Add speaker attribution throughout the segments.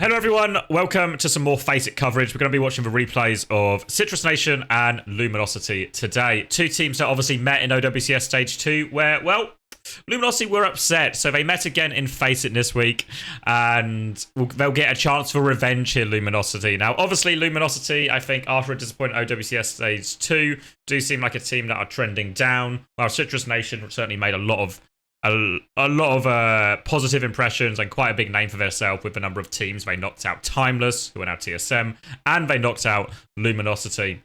Speaker 1: Hello everyone, welcome to some more FACEIT coverage. We're going to be watching the replays of Citrus Nation and Luminosity today. Two teams that obviously met in OWCS Stage 2 where, well, Luminosity were upset. So they met again in FACEIT this week and they'll get a chance for revenge here, Luminosity. Now, obviously, Luminosity, I think, after a disappointing OWCS Stage 2, do seem like a team that are trending down, while Citrus Nation certainly made a lot of positive impressions and quite a big name for themselves with the number of teams. They knocked out Timeless, who are now TSM, and they knocked out Luminosity.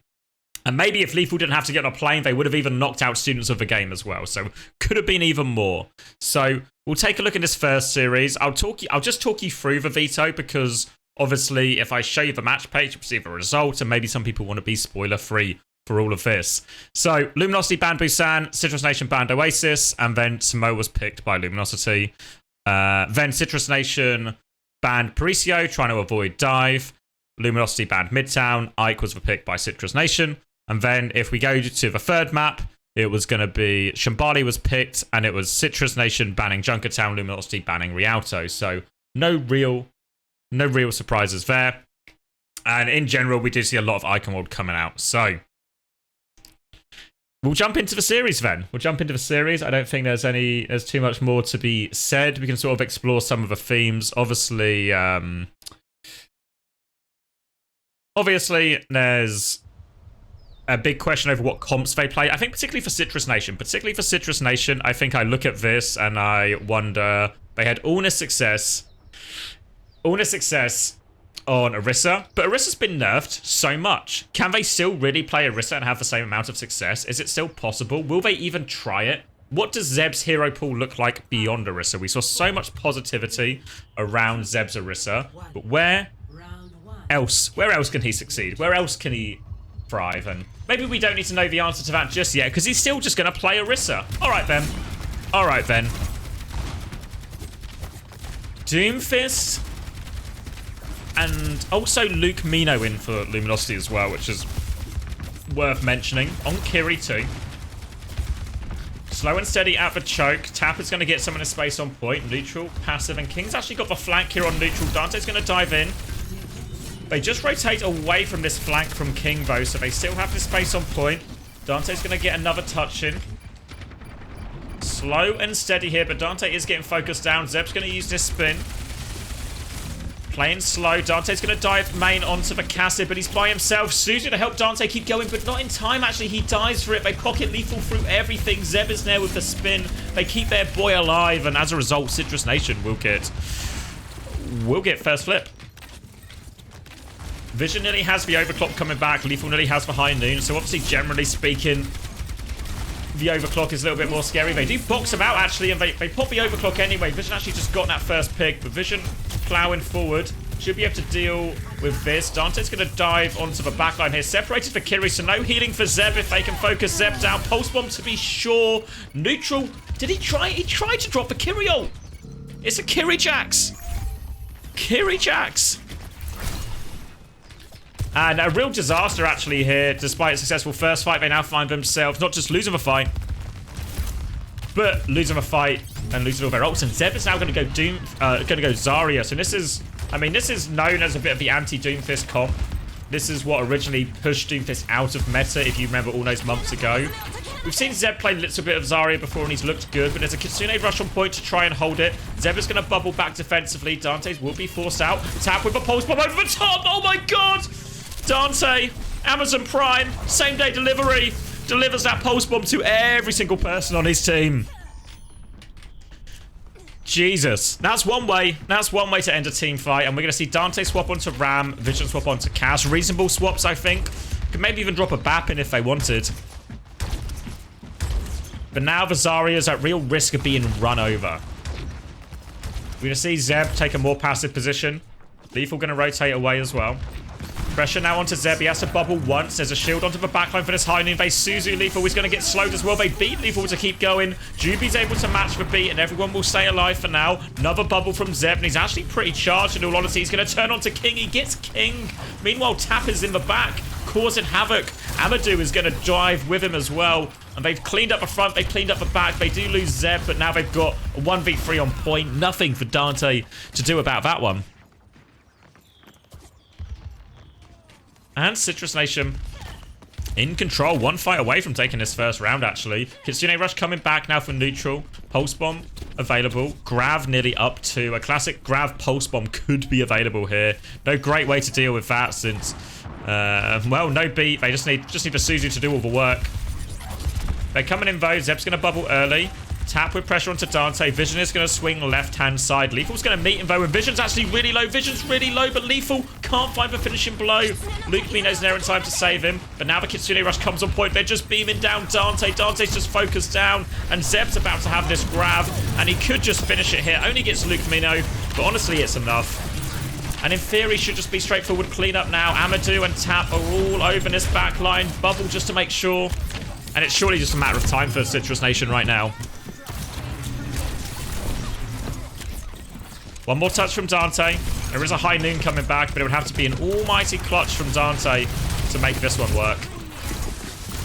Speaker 1: And maybe if Lethal didn't have to get on a plane, they would have even knocked out Students of the Game as well. So could have been even more. So we'll take a look at this first series. I'll just talk you through the veto because obviously if I show you the match page, you'll see the result, and maybe some people want to be spoiler free for all of this. So, Luminosity banned Busan, Citrus Nation banned Oasis, and then Samo was picked by Luminosity. Then Citrus Nation banned Paricio, trying to avoid dive. Luminosity banned Midtown. Ike was the pick by Citrus Nation. And then if we go to the third map, it was going to be Shambali was picked, and it was Citrus Nation banning Junkertown, Luminosity banning Rialto. So, no real surprises there. And in general, we do see a lot of Icon World coming out. So, we'll jump into the series then. I don't think there's too much more to be said. We can sort of explore some of the themes. Obviously, there's a big question over what comps they play. I think particularly for Citrus Nation, I think I look at this and I wonder, they had Allness success on Orisa, but Orisa's been nerfed so much. Can they still really play Orisa and have the same amount of success? Is it still possible? Will they even try it? What does Zeb's hero pool look like beyond Orisa? We saw so much positivity around Zeb's Orisa, but where else can he succeed? Where else can he thrive? And maybe we don't need to know the answer to that just yet, because he's still just going to play Orisa. All right then. Doomfist. And also Luke Mino in for Luminosity as well, which is worth mentioning. On Kiri too. Slow and steady at the choke. Tap is going to get some of the space on point. Neutral, passive, and King's actually got the flank here on neutral. Dante's going to dive in. They just rotate away from this flank from King though, so they still have the space on point. Dante's going to get another touch in. Slow and steady here, but Dante is getting focused down. Zeb's going to use this spin. Playing slow. Dante's going to dive main onto the Cassid, but he's by himself. Suzu to help Dante keep going, but not in time, actually. He dives for it. They pocket lethal through everything. Zeb is there with the spin. They keep their boy alive, and as a result, Citrus Nation will get first flip. Vision nearly has the overclock coming back. Lethal nearly has the high noon, so obviously, generally speaking, the overclock is a little bit more scary. They do box him out, actually, and they pop the overclock anyway. Vision actually just got that first pick, but Vision plowing forward. Should be able to deal with this. Dante's going to dive onto the backline here. Separated for Kiri, so no healing for Zeb if they can focus Zeb down. Pulse bomb to be sure. Neutral. Did he try? He tried to drop the Kiri ult. It's a Kiri Jax. And a real disaster, actually, here. Despite a successful first fight, they now find themselves not just losing the fight, but losing the fight and losing all their ults. And Zeb is now going to go Zarya. So this is known as a bit of the anti-Doomfist comp. This is what originally pushed Doomfist out of meta, if you remember all those months ago. We've seen Zeb play a little bit of Zarya before and he's looked good, but there's a Kitsune rush on point to try and hold it. Zeb is going to bubble back defensively. Dante's will be forced out. Tap with a pulse bomb over the top. Oh my god! Dante, Amazon Prime, same day delivery, delivers that pulse bomb to every single person on his team. Jesus, that's one way to end a team fight, and we're going to see Dante swap onto Ram, Vision swap onto Cass. Reasonable swaps, I think. Could maybe even drop a Bap in if they wanted. But now the Zarya's at real risk of being run over. We're going to see Zeb take a more passive position. Lethal going to rotate away as well. Pressure now onto Zeb. He has to bubble once. There's a shield onto the backline for this high noon base. Suzu Lethal is going to get slowed as well. They beat Lethal to keep going. Juby's able to match the beat, and everyone will stay alive for now. Another bubble from Zeb, and he's actually pretty charged in all honesty. He's going to turn onto King. He gets King. Meanwhile, Tap is in the back, causing havoc. Amadou is going to drive with him as well. And they've cleaned up the front. They've cleaned up the back. They do lose Zeb, but now they've got a 1v3 on point. Nothing for Dante to do about that one. And Citrus Nation in control. One fight away from taking this first round, actually. Kitsune Rush coming back now for neutral. Pulse Bomb available. Grav nearly up to. A classic Grav Pulse Bomb could be available here. No great way to deal with that since, well, no beat. They just need the Suzu to do all the work. They're coming in, though. Zeb's going to bubble early. Tap with pressure onto Dante. Vision is going to swing left-hand side. Lethal's going to meet him, though, and Vision's actually really low. Vision's really low, but Lethal can't find the finishing blow. Luke Mino's there in time to save him, but now the Kitsune Rush comes on point. They're just beaming down Dante. Dante's just focused down, and Zeb's about to have this grab, and he could just finish it here. Only gets Luke Mino, but honestly, it's enough. And in theory, should just be straightforward cleanup now. Amadou and Tap are all over this back line. Bubble just to make sure. And it's surely just a matter of time for Citrus Nation right now. One more touch from Dante. There is a high noon coming back, but it would have to be an almighty clutch from Dante to make this one work.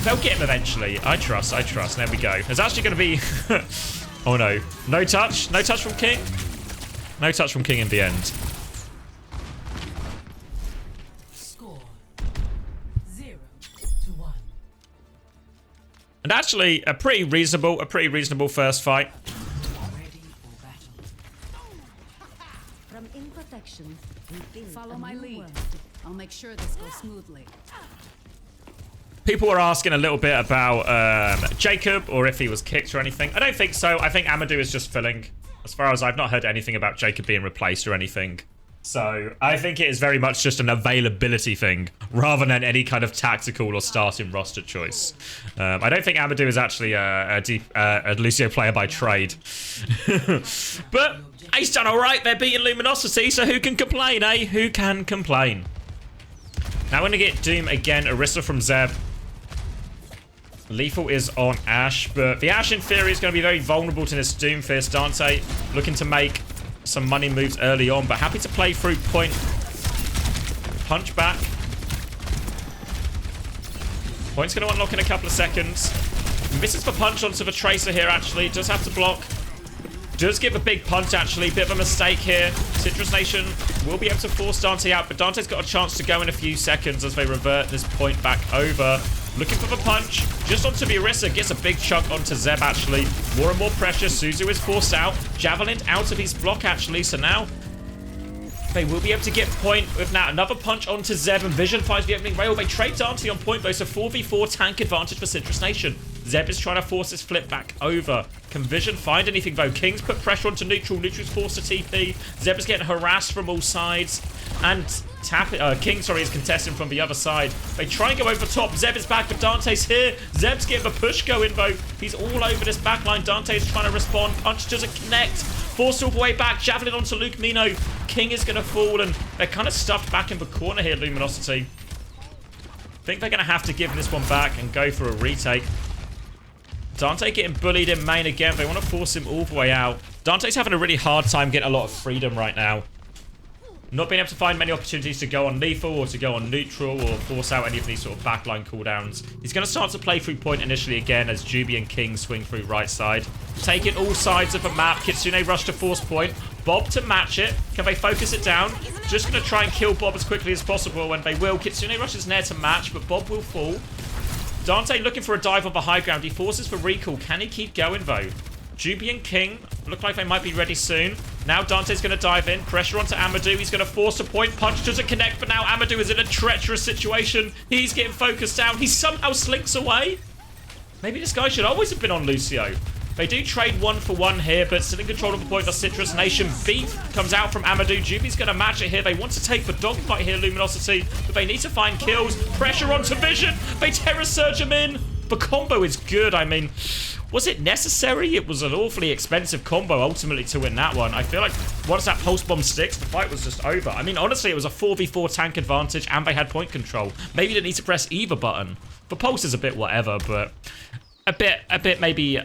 Speaker 1: They'll get him eventually. I trust. There we go. There's actually going to be... oh, no. No touch? No touch from King? No touch from King in the end.
Speaker 2: Score 0-1.
Speaker 1: And actually, a pretty reasonable first fight.
Speaker 2: Follow my lead. I'll make sure this goes smoothly.
Speaker 1: People were asking a little bit about Jacob, or if he was kicked or anything. I don't think so. I think Amadou is just filling. As far as I've not heard anything about Jacob being replaced or anything. So I think it is very much just an availability thing, rather than any kind of tactical or starting roster choice. I don't think Amadou is actually a Lucio player by trade. But he's done all right. They're beating Luminosity, so who can complain, eh? Who can complain? Now we're going to get Doom again. Orisa from Zeb. Lethal is on Ashe, but the Ashe in theory is going to be very vulnerable to this Doomfist. Dante looking to make some money moves early on, but happy to play through point. Punch back. Point's going to unlock in a couple of seconds. Misses the punch onto the Tracer here, actually. Does have to block. Does give a big punch, actually. Bit of a mistake here. Citrus Nation will be able to force Dante out, but Dante's got a chance to go in a few seconds as they revert this point back over. Looking for the punch. Just onto the Orisa. Gets a big chunk onto Zeb, actually. More and more pressure. Suzu is forced out. Javelin out of his block, actually. So now they will be able to get point with now another punch onto Zeb, and Vision finds the opening rail. They trade Dante on point, though, so 4v4 tank advantage for Citrus Nation. Zeb is trying to force this flip back over. Can Vision find anything, though? King's put pressure onto Neutral. Neutral's forced to TP. Zeb is getting harassed from all sides. And King, sorry, is contesting from the other side. They try and go over the top. Zeb is back, but Dante's here. Zeb's getting a push going, though. He's all over this backline. Dante's trying to respond. Punch doesn't connect. Forced all the way back. Javelin onto Luke Mino. King is going to fall, and they're kind of stuffed back in the corner here, Luminosity. I think they're going to have to give this one back and go for a retake. Dante getting bullied in main again. They want to force him all the way out. Dante's having a really hard time getting a lot of freedom right now. Not being able to find many opportunities to go on lethal or to go on neutral or force out any of these sort of backline cooldowns. He's going to start to play through point initially again as Juby and King swing through right side. Taking all sides of the map. Kitsune rush to force point. Bob to match it. Can they focus it down? Just going to try and kill Bob as quickly as possible, and they will. Kitsune rush is near to match, but Bob will fall. Dante looking for a dive on the high ground. He forces for recall. Can he keep going, though? Juby and King look like they might be ready soon. Now Dante's going to dive in. Pressure onto Amadou. He's going to force a point. Punch doesn't connect, but now Amadou is in a treacherous situation. He's getting focused down. He somehow slinks away. Maybe this guy should always have been on Lucio. They do trade 1 for 1 here, but still in control of the point. The Citrus Nation beef comes out from Amadou. Juby's going to match it here. They want to take the dogfight here, Luminosity, but they need to find kills. Pressure onto Vision. They Terror Surge him in. The combo is good. I mean, was it necessary? It was an awfully expensive combo ultimately to win that one. I feel like once that pulse bomb sticks, the fight was just over. I mean, honestly, it was a 4v4 tank advantage and they had point control. Maybe they didn't need to press either button. The pulse is a bit whatever, but a bit maybe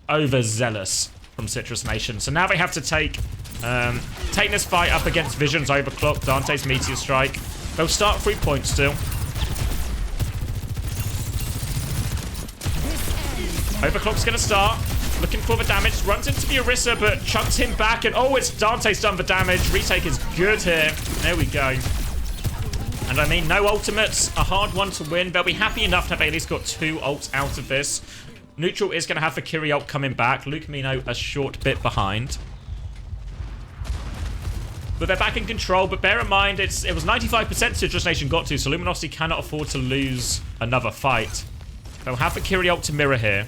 Speaker 1: overzealous from Citrus Nation. So now they have to take this fight up against Vision's overclock, Dante's Meteor Strike. They'll start 3 points still. Overclock's going to start. Looking for the damage. Runs into the Orisa, but chucks him back. And oh, it's Dante's done the damage. Retake is good here. There we go. And I mean, no ultimates, a hard one to win. They'll be happy enough to have at least got 2 ults out of this. Neutral is going to have the Kiri ult coming back. Lumino a short bit behind. But they're back in control. But bear in mind, it was 95% Citrus Nation got to, so Luminosity cannot afford to lose another fight. They'll have the Kiri ult to mirror here.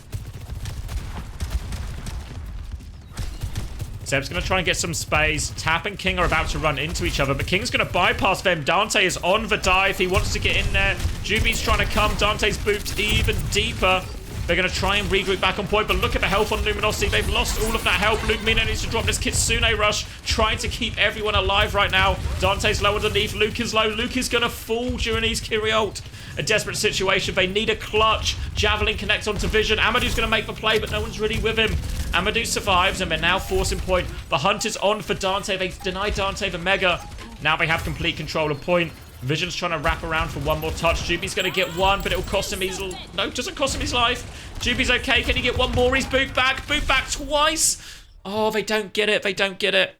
Speaker 1: Zeb's going to try and get some space. Tap and King are about to run into each other, but King's going to bypass them. Dante is on the dive. He wants to get in there. Juby's trying to come. Dante's booped even deeper. They're going to try and regroup back on point, but look at the health on Luminosity. They've lost all of that health. Lumino needs to drop this Kitsune rush, trying to keep everyone alive right now. Dante's low underneath. Luke is low. Luke is going to fall during his Kiri ult. A desperate situation. They need a clutch. Javelin connects onto Vision. Amadu's going to make the play, but no one's really with him. Amadou survives, and they're now forcing point. The hunt is on for Dante. They deny Dante the Mega. Now they have complete control of point. Vision's trying to wrap around for one more touch. Juby's going to get one, but it'll cost him his... No, it doesn't cost him his life. Juby's okay. Can he get one more? He's boot back. Boot back twice. Oh, they don't get it. They don't get it.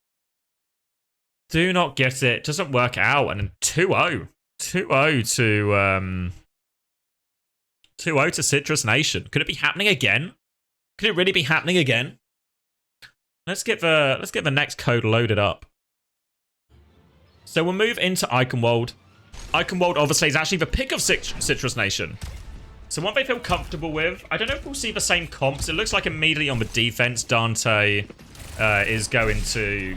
Speaker 1: Do not get it. Doesn't work out. And 2-0. 2-0 to... 2-0 to Citrus Nation. Could it be happening again? Could it really be happening again? Let's get the next code loaded up. So we'll move into Eichenwald. Eichenwald obviously is actually the pick of Citrus Nation. So what they feel comfortable with. I don't know if we'll see the same comps. It looks like immediately on the defense, Dante is going to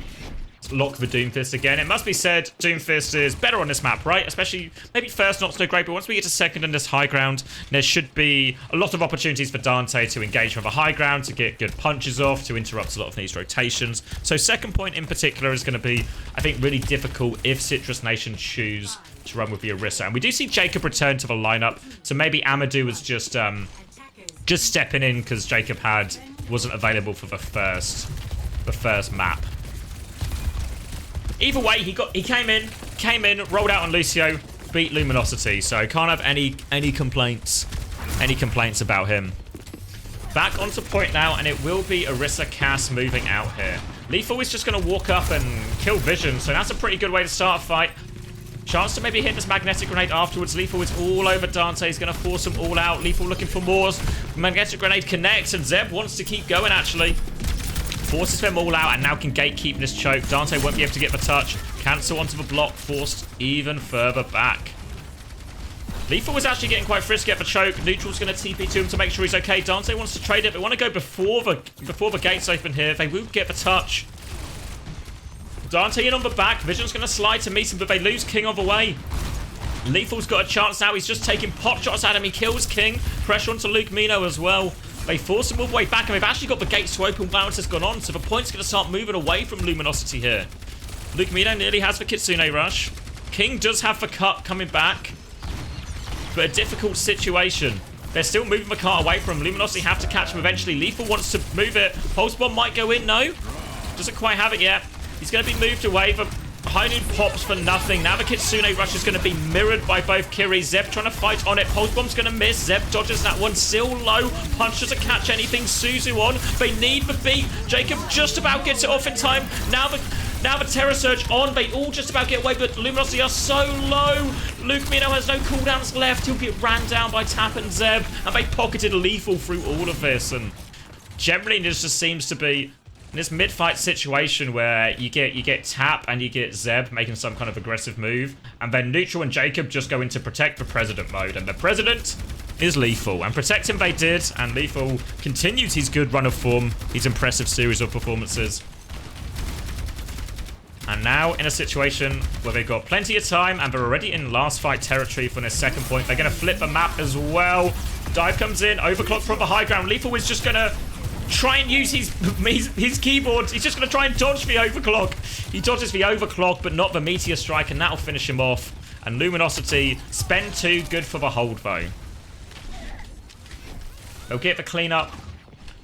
Speaker 1: lock the Doomfist again. It must be said, Doomfist is better on this map, right? Especially, maybe first not so great, but once we get to second in this high ground, there should be a lot of opportunities for Dante to engage from the high ground, to get good punches off, to interrupt a lot of these rotations. So second point in particular is going to be, I think, really difficult if Citrus Nation choose to run with the Orisa. And we do see Jacob return to the lineup, so maybe Amadou was just stepping in because Jacob wasn't available for the first map. Either way, he came in, rolled out on Lucio, beat Luminosity, so can't have any complaints about him. Back onto point now, and it will be Orisa Cass moving out here. Lethal is just going to walk up and kill Vision, so that's a pretty good way to start a fight. Chance to maybe hit this magnetic grenade afterwards. Lethal is all over Dante. He's going to force them all out. Lethal looking for more. Magnetic grenade connects, and Zeb wants to keep going, actually. Forces them all out and now can gatekeep this choke. Dante won't be able to get the touch. Cancel onto the block, forced even further back. Lethal was actually getting quite frisky at the choke. Neutral's going to TP to him to make sure he's okay. Dante wants to trade it. They want to go before the gates open here. They will get the touch. Dante in on the back. Vision's going to slide to meet him, but they lose King on the way. Lethal's got a chance now. He's just taking pot shots at him. He kills King. Pressure onto Luke Mino as well. They force him all the way back, and they've actually got the gates to open while it has gone on, so the point's going to start moving away from Luminosity here. Luke Mino nearly has the Kitsune rush. King does have the cut coming back, but a difficult situation. They're still moving the cart away from him. Luminosity have to catch him eventually. Lethal wants to move it. Pulse Bomb might go in, no. Doesn't quite have it yet. He's going to be moved away. The High Noon pops for nothing. Now the Kitsune rush is going to be mirrored by both Kiri. Zeb trying to fight on it. Pulse Bomb's going to miss. Zeb dodges that one. Still low. Punch doesn't catch anything. Suzu on. They need the beat. Jacob just about gets it off in time. Now the Terror Surge on. They all just about get away, but Luminosity are so low. Luke Mino has no cooldowns left. He'll get ran down by Tap and Zeb, and they pocketed Lethal through all of this. And generally, this just seems to be this mid-fight situation where you get Tap and you get Zeb making some kind of aggressive move, and then Neutral and Jacob just go into protect the President mode, and the President is Lethal, and protect him they did, and Lethal continues his good run of form, his impressive series of performances. And now in a situation where they've got plenty of time and they're already in last fight territory for their second point. They're going to flip the map as well. Dive comes in, overclock from the high ground. Lethal is just going to try and use his keyboard. He's just going to try and dodge the overclock. He dodges the overclock, but not the Meteor Strike, and that'll finish him off. And Luminosity spend 2, good for the hold though. They'll get the cleanup.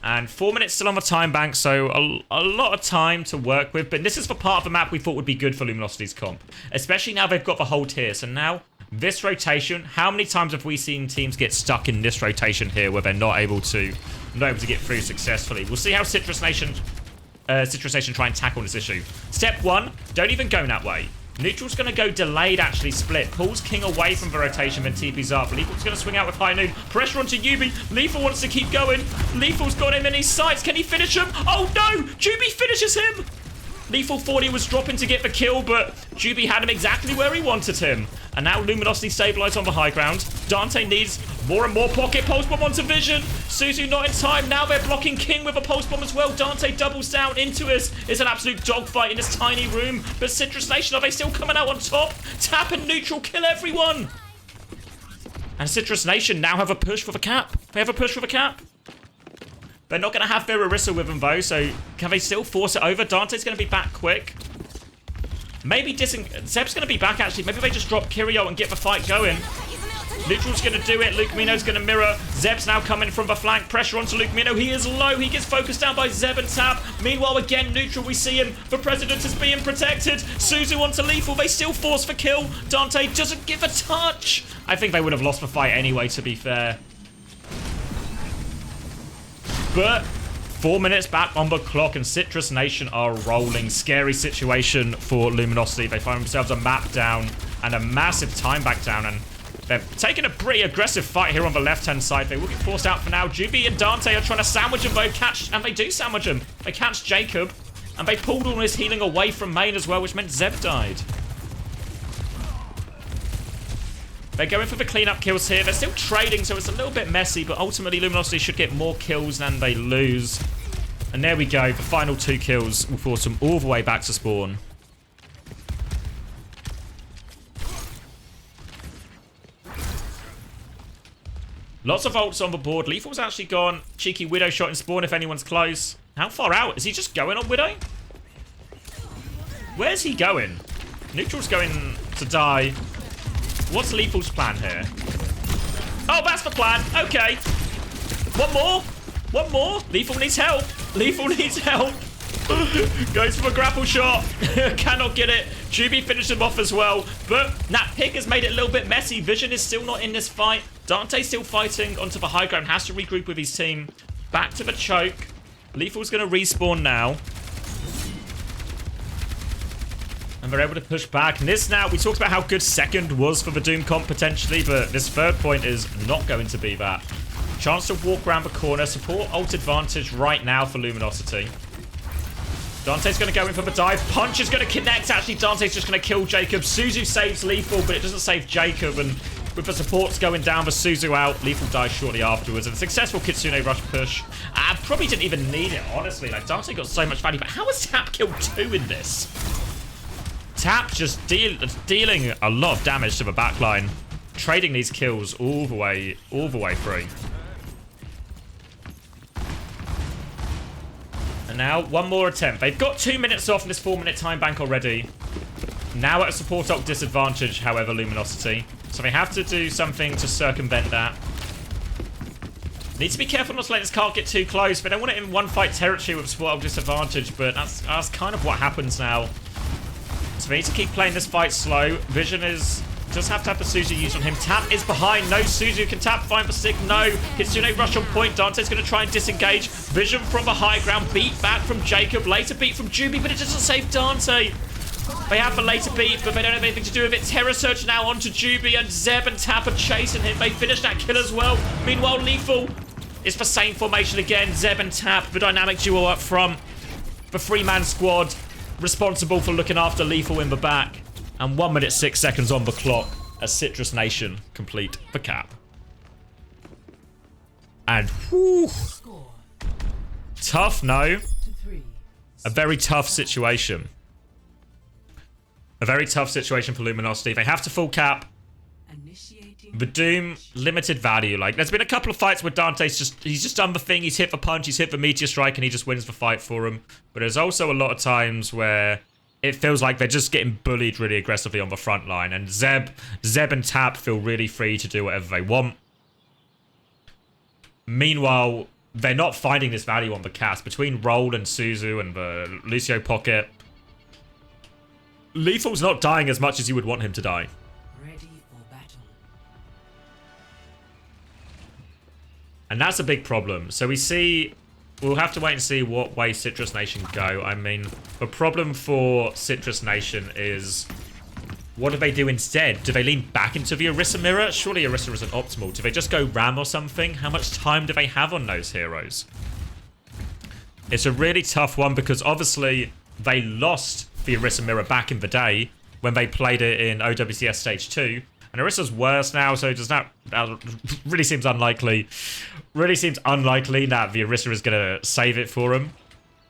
Speaker 1: And 4 minutes still on the time bank, so a lot of time to work with. But this is the part of the map we thought would be good for Luminosity's comp. Especially now they've got the hold here. So now, this rotation, how many times have we seen teams get stuck in this rotation here where they're not able to get through successfully? We'll see how Citrus Nation try and tackle this issue. Step 1, don't even go that way. Neutral's going to go delayed, actually, split. Pulls King away from the rotation, then TP's up. Lethal's going to swing out with High Noon. Pressure onto Yubi. Lethal wants to keep going. Lethal's got him in his sights. Can he finish him? Oh, no! Jubi finishes him! Lethal thought he was dropping to get the kill, but Jubi had him exactly where he wanted him. And now Luminosity stabilised on the high ground. Dante needs more and more pocket pulse bomb onto Vision. Suzu not in time. Now they're blocking King with a pulse bomb as well. Dante doubles down into us. It's an absolute dogfight in this tiny room. But Citrus Nation, are they still coming out on top? Tap and Neutral kill everyone. And Citrus Nation now have a push for the cap. They have a push for the cap. They're not going to have their Orisa with them, though, so can they still force it over? Dante's going to be back quick. Maybe Zeb's going to be back, actually. Maybe they just drop Kirio and get the fight going. Neutral's going to do it. Lumino's going to mirror. Zeb's now coming from the flank. Pressure onto Lumino. He is low. He gets focused down by Zeb and Tap. Meanwhile, again, Neutral, we see him. The President is being protected. Suzu onto Lethal. They still force the kill. Dante doesn't give a touch. I think they would have lost the fight anyway, to be fair. But 4 minutes back on the clock and Citrus Nation are rolling. Scary situation for Luminosity. They find themselves a map down and a massive time back down, and they're taking a pretty aggressive fight here on the left-hand side. They will get forced out for now. Jubi and Dante are trying to sandwich him, though. And they do sandwich him. They catch Jacob, and they pulled all his healing away from main as well, which meant Zeb died. They're going for the cleanup kills here. They're still trading, so it's a little bit messy, but ultimately Luminosity should get more kills than they lose. And there we go. The final 2 kills will force them all the way back to spawn. Lots of ults on the board. Lethal's actually gone. Cheeky Widow shot in spawn if anyone's close. How far out? Is he just going on Widow? Where's he going? Neutral's going to die. What's Lethal's plan here? Oh, that's the plan. Okay. One more. One more. Lethal needs help. Lethal needs help. Goes for a grapple shot. Cannot get it. Jubi finished him off as well. But that pick has made it a little bit messy. Vision is still not in this fight. Dante still fighting onto the high ground. Has to regroup with his team. Back to the choke. Lethal's going to respawn now. And they're able to push back. And this now, we talked about how good second was for the Doom comp potentially, but this third point is not going to be that. Chance to walk around the corner. Support ult advantage right now for Luminosity. Dante's going to go in for the dive. Punch is going to connect. Actually, Dante's just going to kill Jacob. Suzu saves Lethal, but it doesn't save Jacob. And with the supports going down for Suzu out, Lethal dies shortly afterwards. And a successful Kitsune rush push. Probably didn't even need it, honestly. Like, Dante got so much value. But how has Tap killed 2 in this? Tap just dealing a lot of damage to the backline. Trading these kills all the way through. And now, one more attempt. They've got 2 minutes off in this 4-minute time bank already. Now at a support ult disadvantage, however, Luminosity. So they have to do something to circumvent that. Need to be careful not to let this card get too close. They don't want it in one-fight territory with support ult disadvantage, but that's kind of what happens now. So they need to keep playing this fight slow. Vision is... Just have to have the Suzu used on him. Tap is behind. No, Suzu can tap. Find the stick. No. Kitsune rush on point. Dante's going to try and disengage. Vision from the high ground. Beat back from Jacob. Later beat from Jubi, but it doesn't save Dante. They have the later beat, but they don't have anything to do with it. Terror Surge now onto Jubi, and Zeb and Tap are chasing him. They finish that kill as well. Meanwhile, Lethal is the same formation again. Zeb and Tap, the dynamic duo up front. The 3-man squad responsible for looking after Lethal in the back. And 1 minute 6 seconds on the clock as Citrus Nation complete the cap. And whew, tough, no? A very tough situation. A very tough situation for Luminosity. They have to full cap. The Doom, limited value. Like, there's been a couple of fights where Dante's he's just done the thing. He's hit the punch, he's hit the Meteor Strike, and he just wins the fight for him. But there's also a lot of times where it feels like they're just getting bullied really aggressively on the front line. And Zeb and Tap feel really free to do whatever they want. Meanwhile, they're not finding this value on the cast. Between Roll and Suzu and the Lucio Pocket, Lethal's not dying as much as you would want him to die.
Speaker 2: Ready for battle.
Speaker 1: And that's a big problem. So we see... We'll have to wait and see what way Citrus Nation go. I mean, the problem for Citrus Nation is What do they do instead? Do they lean back into the Orisa mirror? Surely Orisa isn't optimal. Do they just go Ram or something? How much time do they have on those heroes? It's a really tough one because obviously they lost the Orisa mirror back in the day when they played it in OWCS Stage 2. And Orisa's worse now, so does that really seems unlikely. Really seems unlikely that the Orisa is going to save it for him.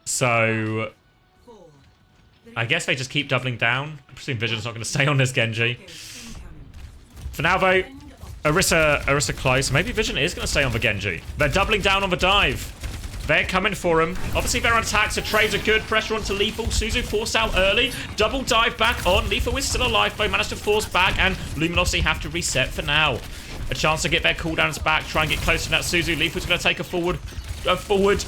Speaker 1: So I guess they just keep doubling down. I presume Vision's not going to stay on this Genji. For now, though, Orisa close. Maybe Vision is going to stay on the Genji. They're doubling down on the dive. They're coming for him. Obviously, they're on attack, so trades are good. Pressure onto Lethal. Suzu forced out early. Double dive back on. Lethal is still alive, though. Managed to force back, and Luminosity have to reset for now. A chance to get their cooldowns back. Try and get close to that Suzu. Lethal's going to take a forward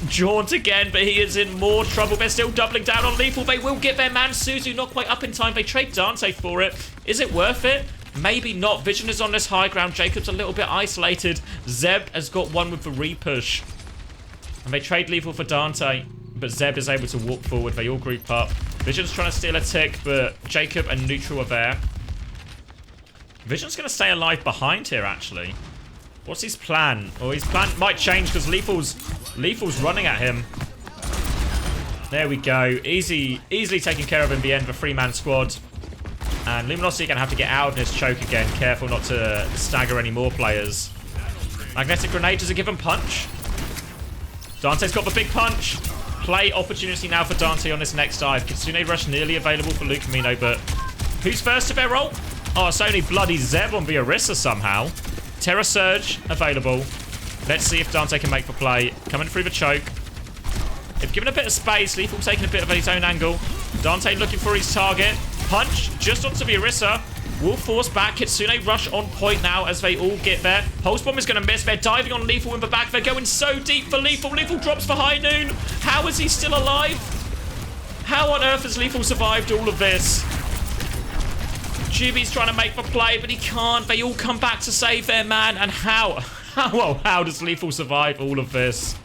Speaker 1: jaunt again, but he is in more trouble. They're still doubling down on Lethal. They will get their man Suzu. Not quite up in time. They trade Dante for it. Is it worth it? Maybe not. Vision is on this high ground. Jacob's a little bit isolated. Zeb has got one with the repush. And they trade Lethal for Dante, but Zeb is able to walk forward. They all group up. Vision's trying to steal a tick, but Jacob and Neutral are there. Vision's going to stay alive behind here, actually. What's his plan? Oh, his plan might change because Lethal's running at him. There we go. Easily taken care of in the end, the 3-man squad. And Luminosity going to have to get out of this choke again. Careful not to stagger any more players. Magnetic Grenade, does it give him punch? Dante's got the big punch. Play opportunity now for Dante on this next dive. Kitsune Rush nearly available for Lucamino, but who's first to their ult? Oh, it's only bloody Zeb on the Orisa somehow. Terra Surge available. Let's see if Dante can make the play. Coming through the choke. They've given a bit of space. Lethal taking a bit of his own angle. Dante looking for his target. Punch just onto the Orisa. Will force back. Kitsune Rush on point now as they all get there. Pulse Bomb is going to miss. They're diving on Lethal in the back. They're going so deep for Lethal. Lethal drops for High Noon. How is he still alive? How on earth has Lethal survived all of this? Juby's trying to make the play, but he can't. They all come back to save their man. And how does Lethal survive all of this?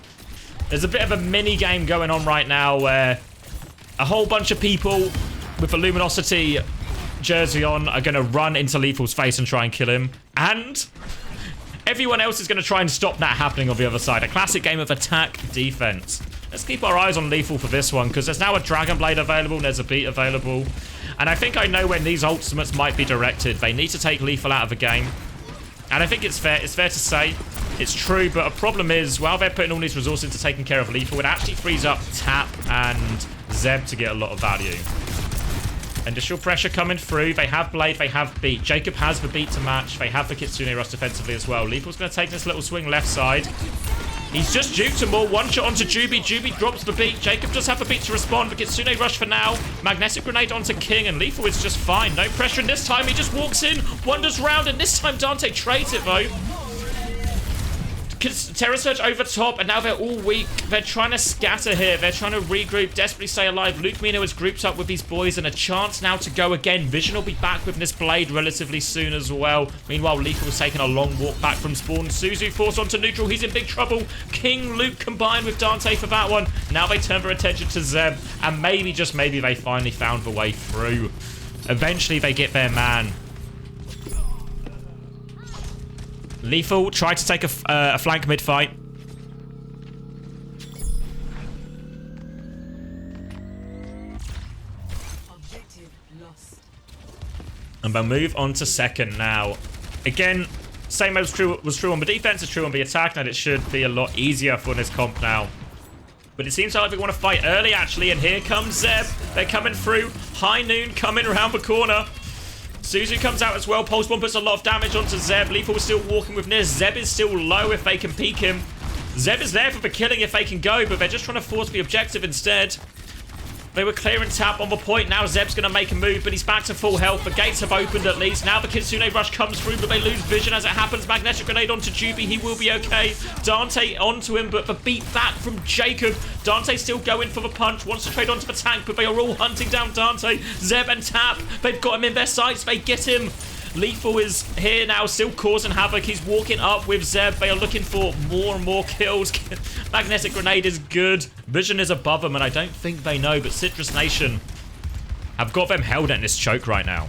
Speaker 1: There's a bit of a mini game going on right now where a whole bunch of people with a Luminosity jersey on are going to run into Lethal's face and try and kill him. And everyone else is going to try and stop that happening on the other side. A classic game of attack defense. Let's keep our eyes on Lethal for this one because there's now a Dragon Blade available and there's a beat available. And I think I know when these ultimates might be directed. They need to take Lethal out of the game. And I think it's fair to say it's true, but a problem is while they're putting all these resources into taking care of Lethal, it actually frees up Tap and Zeb to get a lot of value. Additional pressure coming through. They have Blade, they have Beat. Jacob has the Beat to match. They have the Kitsune Rush defensively as well. Lethal's going to take this little swing left side. He's just duped him all. One shot onto Juby. Juby drops the Beat. Jacob does have the Beat to respond, but Kitsune Rush for now. Magnetic Grenade onto King, and Lethal is just fine. No pressure, and this time he just walks in, wanders round, and this time Dante trades it, though. Terra Surge over top, and now they're all weak. They're trying to scatter here. They're trying to regroup, desperately stay alive. Lucamino has grouped up with these boys, and a chance now to go again. Vision will be back with this Blade relatively soon as well. Meanwhile, Lethal was taking a long walk back from spawn. Suzu forced onto neutral. He's in big trouble. King, Luke combined with Dante for that one. Now they turn their attention to Zeb, and maybe, just maybe, they finally found the way through. Eventually, they get their man. Lethal tried to take a flank mid-fight. And they'll move on to second now. Again, same as was true on the defense, is true on the attack, and it should be a lot easier for this comp now. But it seems like they want to fight early, actually, and here comes Zeb. They're coming through. High Noon coming around the corner. Suzu comes out as well. Pulse Bomb puts a lot of damage onto Zeb. Lethal is still walking with Niz. Zeb is still low if they can peek him. Zeb is there for the killing if they can go, but they're just trying to force the objective instead. They were clearing Tap on the point. Now Zeb's going to make a move, but he's back to full health. The gates have opened at least. Now the Kitsune Rush comes through, but they lose vision as it happens. Magnetic Grenade onto Juby. He will be okay. Dante onto him, but the beat back from Jacob. Dante still going for the punch. Wants to trade onto the tank, but they are all hunting down Dante. Zeb and Tap. They've got him in their sights. They get him. Lethal is here now, still causing havoc. He's walking up with Zeb. They are looking for more and more kills. Magnetic Grenade is good. Vision is above them, and I don't think they know, but Citrus Nation have got them held in this choke right now.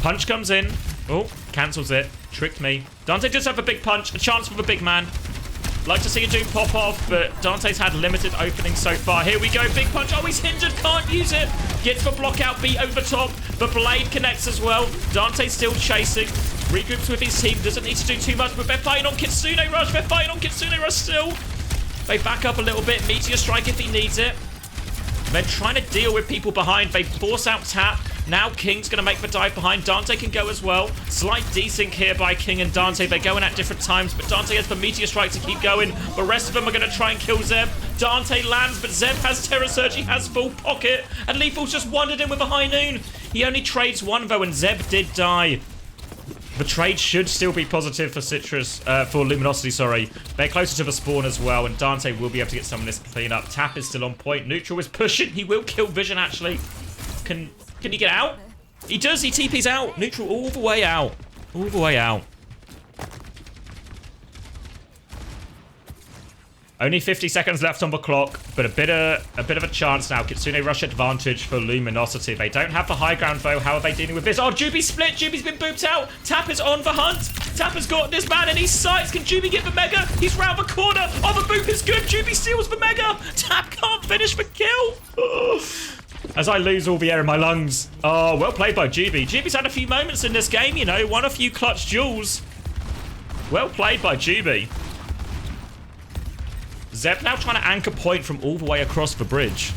Speaker 1: Punch comes in. Oh, cancels it. Tricked me. Dante does have a big punch. A chance for the big man. Like to see a Doom pop off, but Dante's had limited openings so far. Here we go. Big punch. Oh, he's hindered. Can't use it. Gets the block out beat over the top. The blade connects as well. Dante's still chasing. Regroups with his team. Doesn't need to do too much, but they're fighting on Kitsune Rush. They're fighting on Kitsune Rush still. They back up a little bit. Meteor Strike if he needs it. They're trying to deal with people behind. They force out Tap. Now King's going to make the dive behind. Dante can go as well. Slight desync here by King and Dante. They're going at different times, but Dante has the Meteor Strike to keep going. The rest of them are going to try and kill Zeb. Dante lands, but Zeb has Terror Surge. He has full pocket. And Lethal's just wandered in with a High Noon. He only trades one, though, and Zeb did die. The trade should still be positive for for Luminosity, sorry. They're closer to the spawn as well, and Dante will be able to get some of this clean up. Tap is still on point. Neutral is pushing. He will kill Vision, actually. Can he get out? He does. He TP's out. Neutral all the way out. All the way out. Only 50 seconds left on the clock, but a bit of a chance now. Kitsune Rush advantage for Luminosity. They don't have the high ground, though. How are they dealing with this? Oh, Juby split. Juby's been booped out. Tap is on the hunt. Tap has got this man in his sights. Can Juby get the Mega? He's round the corner. Oh, the boop is good. Juby steals the Mega. Tap can't finish the kill. As I lose all the air in my lungs. Oh, well played by Juby. Juby's had a few moments in this game, you know. Won a few clutch duels. Well played by Juby. Zeb now trying to anchor point from all the way across the bridge.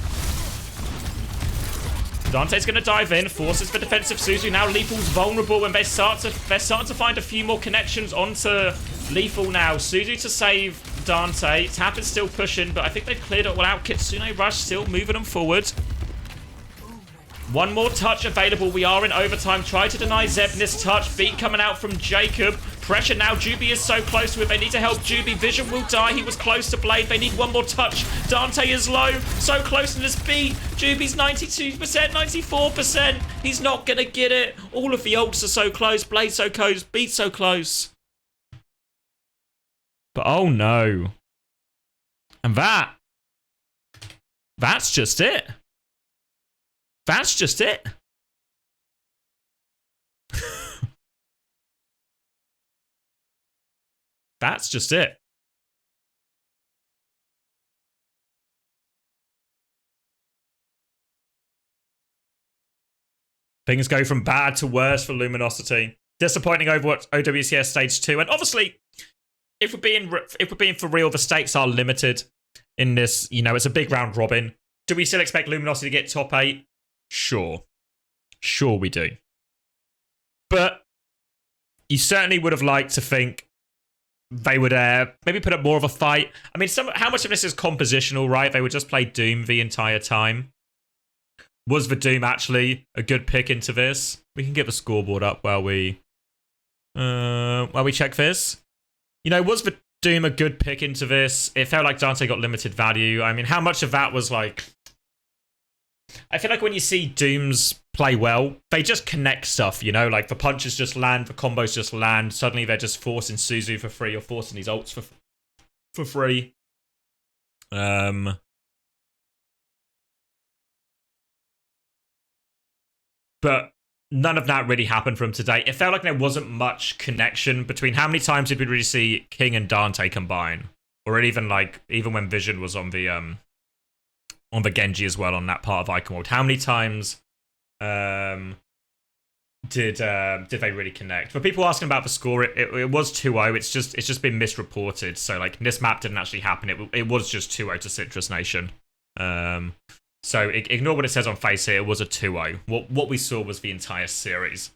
Speaker 1: Dante's going to dive in, forces the defensive Suzu. Now Lethal's vulnerable, and they're starting to find a few more connections onto Lethal now. Suzu to save Dante. Tap is still pushing, but I think they've cleared it all out. Kitsune Rush still moving them forward. One more touch available. We are in overtime. Try to deny Zeb this touch. Beat coming out from Jacob. Pressure now. Juby is so close to it. They need to help Juby. Vision will die. He was close to Blade. They need one more touch. Dante is low. So close to this beat. Juby's 92%, 94%. He's not going to get it. All of the ults are so close. Blade so close. Beat so close. But oh no. And that's just it. That's just it. That's just it. Things go from bad to worse for Luminosity. Disappointing Overwatch OWCS Stage 2. And obviously, if we're being for real, the stakes are limited in this. You know, it's a big round robin. Do we still expect Luminosity to get top 8? Sure. Sure we do. But you certainly would have liked to think they would maybe put up more of a fight. I mean, how much of this is compositional, right? They would just play Doom the entire time. Was the Doom actually a good pick into this? We can get the scoreboard up while we check this. You know, was the Doom a good pick into this? It felt like Dante got limited value. I mean, how much of that was like... I feel like when you see Dooms play well, they just connect stuff, you know? Like, the punches just land, the combos just land. Suddenly, they're just forcing Suzu for free or forcing these ults for free. But none of that really happened from today. It felt like there wasn't much connection between how many times did we really see King and Dante combine? Or even when Vision was on the Genji as well on that part of Icon World. How many times did they really connect? For people asking about the score, it was 2-0. It's just been misreported. So like this map didn't actually happen. It was just 2-0 to Citrus Nation. So ignore what it says on FACEIT. It was a 2-0. What we saw was the entire series.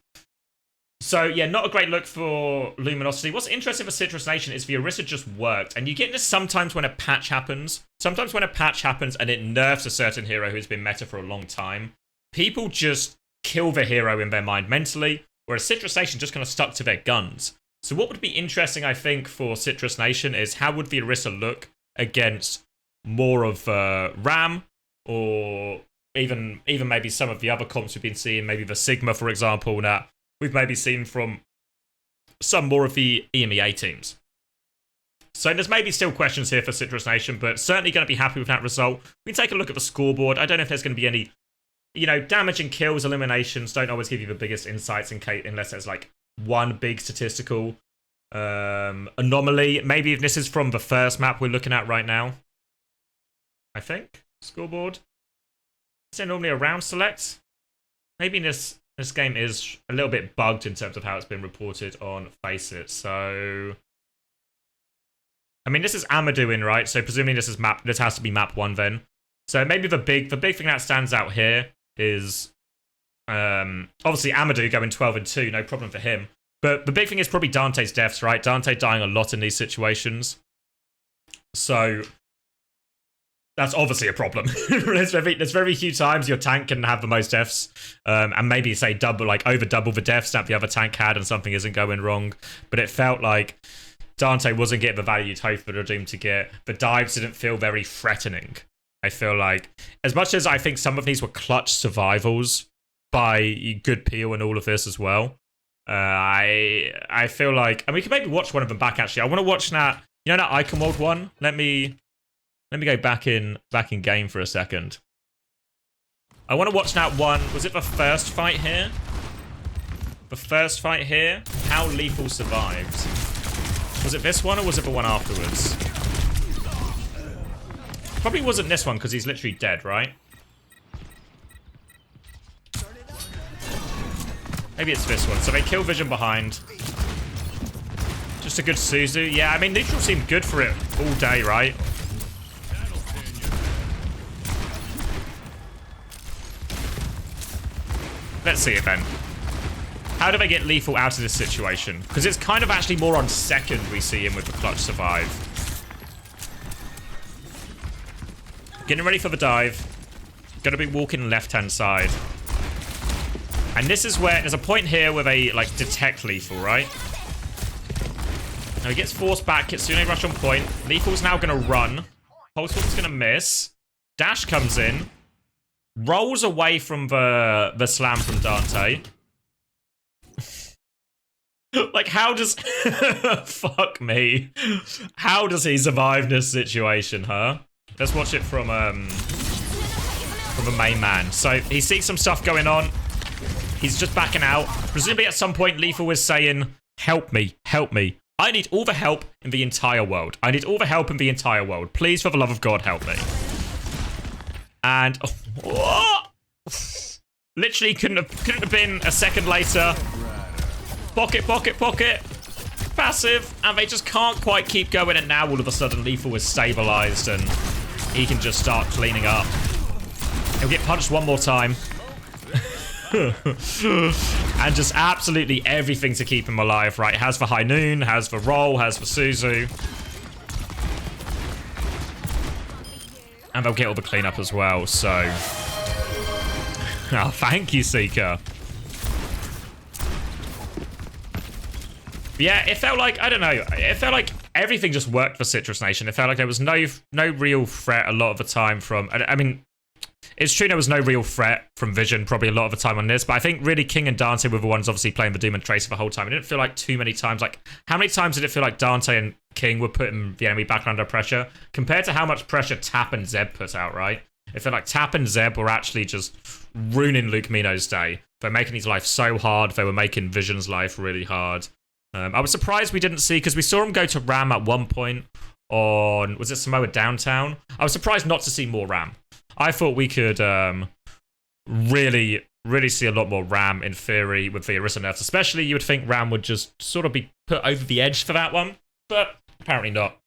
Speaker 1: So yeah, not a great look for Luminosity. What's interesting for Citrus Nation is the Orisa just worked. And you get this sometimes when a patch happens. Sometimes when a patch happens and it nerfs a certain hero who's been meta for a long time, people just kill the hero in their mind mentally, whereas Citrus Nation just kind of stuck to their guns. So what would be interesting, I think, for Citrus Nation is how would the Orisa look against more of Ram, or even maybe some of the other comps we've been seeing, maybe the Sigma, for example, that we've maybe seen from some more of the EMEA teams. So there's maybe still questions here for Citrus Nation, but certainly going to be happy with that result. We can take a look at the scoreboard. I don't know if there's going to be you know, damage and kills, eliminations don't always give you the biggest insights unless there's like one big statistical anomaly. Maybe if this is from the first map we're looking at right now. I think. Scoreboard. Is there normally a round select? Maybe this game is a little bit bugged in terms of how it's been reported on FACEIT. So, I mean, this is Amadou in, right? So presumably this has to be map 1 then. So maybe the big thing that stands out here is obviously Amadou going 12-2, no problem for him. But the big thing is probably Dante's deaths, right? Dante dying a lot in these situations. So that's obviously a problem. there's very few times your tank can have the most deaths, and maybe say over double the deaths that the other tank had, and something isn't going wrong. But it felt like Dante wasn't getting the value you'd hope for the Doom to get. The dives didn't feel very threatening. I feel like, as much as I think some of these were clutch survivals by good peel and all of this as well, I feel like, and we can maybe watch one of them back. Actually, I want to watch that. You know that Icon World one? Let me go back in game for a second. I want to watch that one. Was it the first fight here? The first fight here? How Lethal survived. Was it this one or was it the one afterwards? Probably wasn't this one because he's literally dead, right? Maybe it's this one. So they kill Vision behind. Just a good Suzu. Yeah, I mean, neutral seemed good for it all day, right? Let's see it then. How do they get Lethal out of this situation? Because it's kind of actually more on second we see him with the clutch survive. Getting ready for the dive. Gonna be walking left-hand side. And this is where, there's a point here where they, like, detect Lethal, right? Now he gets forced back, Kitsune rush on point. Lethal's now gonna run. Pulse Wolf's gonna miss. Dash comes in. Rolls away from the slam from Dante. Like, how does... Fuck me. How does he survive this situation, huh? Let's watch it from the main man. So he sees some stuff going on. He's just backing out. Presumably at some point Lethal was saying, help me, help me. I need all the help in the entire world. I need all the help in the entire world. Please, for the love of God, help me. And literally couldn't have been a second later. Pocket, pocket, pocket. Passive. And they just can't quite keep going. And now all of a sudden Lethal is stabilized and he can just start cleaning up. He'll get punched one more time. And just absolutely everything to keep him alive, right? Has the High Noon, has the Roll, has the Suzu. And they'll get all the cleanup as well, so... Oh, thank you, Seeker. Yeah, it felt like, I don't know, it felt like everything just worked for Citrus Nation. It felt like there was no real threat a lot of the time from... I mean, it's true there was no real threat from Vision probably a lot of the time on this, but I think really King and Dante were the ones obviously playing the Doom and Tracer the whole time. It didn't feel like too many times. Like, how many times did it feel like Dante and King were putting the enemy back under pressure compared to how much pressure Tap and Zeb put out, right? It felt like Tap and Zeb were actually just ruining Luke Mino's day. They're making his life so hard. They were making Vision's life really hard. I was surprised we didn't see, because we saw him go to Ram at one point on, was it Samoa Downtown? I was surprised not to see more Ram. I thought we could really see a lot more Ram in theory with the Orisa nerfs. Especially, you would think Ram would just sort of be put over the edge for that one, but apparently not.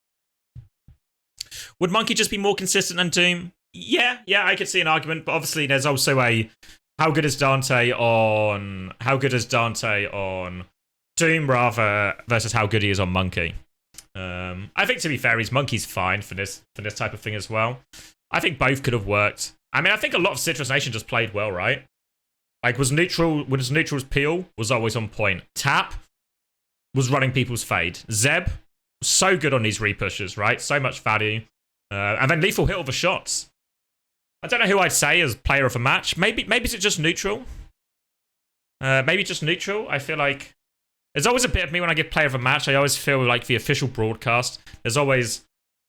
Speaker 1: Would Monkey just be more consistent than Doom? Yeah, I could see an argument, but obviously there's also a how good is Dante on Doom rather versus how good he is on Monkey. I think to be fair, Monkey's fine for this type of thing as well. I think both could have worked. I mean, I think a lot of Citrus Nation just played well, right? Like, was Neutral's peel was always on point. Tap was running people's fade. Zeb, so good on these repushes, right? So much value. And then Lethal hit all the shots. I don't know who I'd say as player of a match. Maybe it's just Neutral. Maybe just Neutral. I feel like there's always a bit of me when I get player of a match. I always feel like the official broadcast. There's always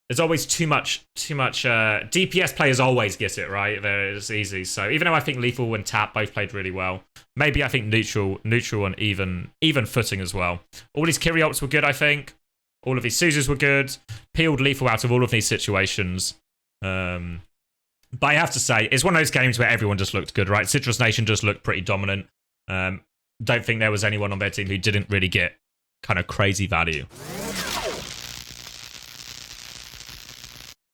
Speaker 1: There's always too much DPS players always get it, right? It's easy. So even though I think Lethal and Tap both played really well, maybe I think neutral and even footing as well. All these Kiri ults were good, I think. All of these Suzes were good. Peeled Lethal out of all of these situations. But I have to say, it's one of those games where everyone just looked good, right? Citrus Nation just looked pretty dominant. Don't think there was anyone on their team who didn't really get kind of crazy value.